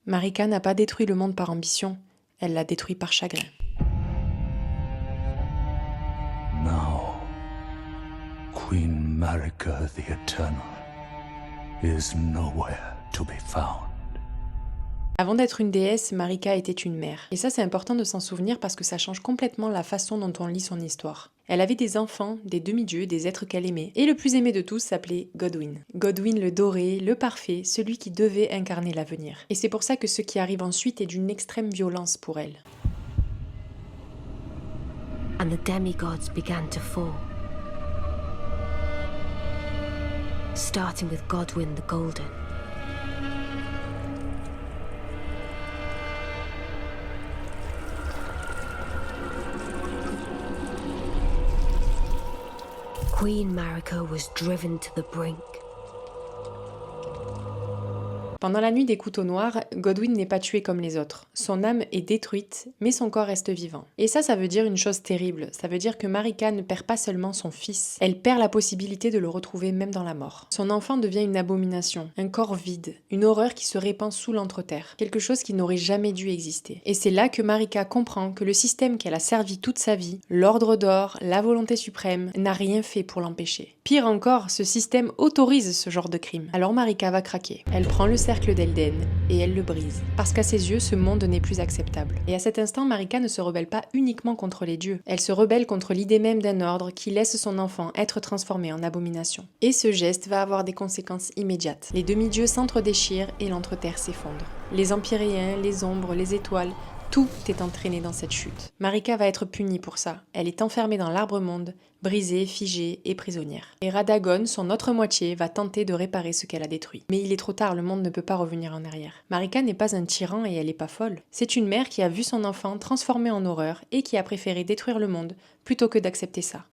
Marika n'a pas détruit le monde par ambition, elle l'a détruit par chagrin. Now, Queen Marika the Eternal is nowhere to be found. Avant d'être une déesse, Marika était une mère. Et ça, c'est important de s'en souvenir parce que ça change complètement la façon dont on lit son histoire. Elle avait des enfants, des demi-dieux, des êtres qu'elle aimait. Et le plus aimé de tous s'appelait Godwyn. Godwyn le doré, le parfait, celui qui devait incarner l'avenir. Et c'est pour ça que ce qui arrive ensuite est d'une extrême violence pour elle. And the demigods began to fall. Starting with Godwyn the Golden. Queen Marika was driven to the brink. Pendant la nuit des couteaux noirs, Godwyn n'est pas tué comme les autres. Son âme est détruite, mais son corps reste vivant. Et ça veut dire une chose terrible. Ça veut dire que Marika ne perd pas seulement son fils, elle perd la possibilité de le retrouver même dans la mort. Son enfant devient une abomination, un corps vide, une horreur qui se répand sous l'entreterre, quelque chose qui n'aurait jamais dû exister. Et c'est là que Marika comprend que le système qu'elle a servi toute sa vie, l'ordre d'or, la volonté suprême, n'a rien fait pour l'empêcher. Pire encore, ce système autorise ce genre de crime. Alors Marika va craquer. Elle prend le cercle d'Elden et elle le brise. Parce qu'à ses yeux, ce monde n'est plus acceptable. Et à cet instant, Marika ne se rebelle pas uniquement contre les dieux. Elle se rebelle contre l'idée même d'un ordre qui laisse son enfant être transformé en abomination. Et ce geste va avoir des conséquences immédiates. Les demi-dieux s'entre-déchirent et l'entreterre s'effondre. Les empyréens, les ombres, les étoiles, tout est entraîné dans cette chute. Marika va être punie pour ça. Elle est enfermée dans l'arbre-monde, brisée, figée et prisonnière. Et Radagon, son autre moitié, va tenter de réparer ce qu'elle a détruit. Mais il est trop tard, le monde ne peut pas revenir en arrière. Marika n'est pas un tyran et elle n'est pas folle. C'est une mère qui a vu son enfant transformé en horreur et qui a préféré détruire le monde plutôt que d'accepter ça.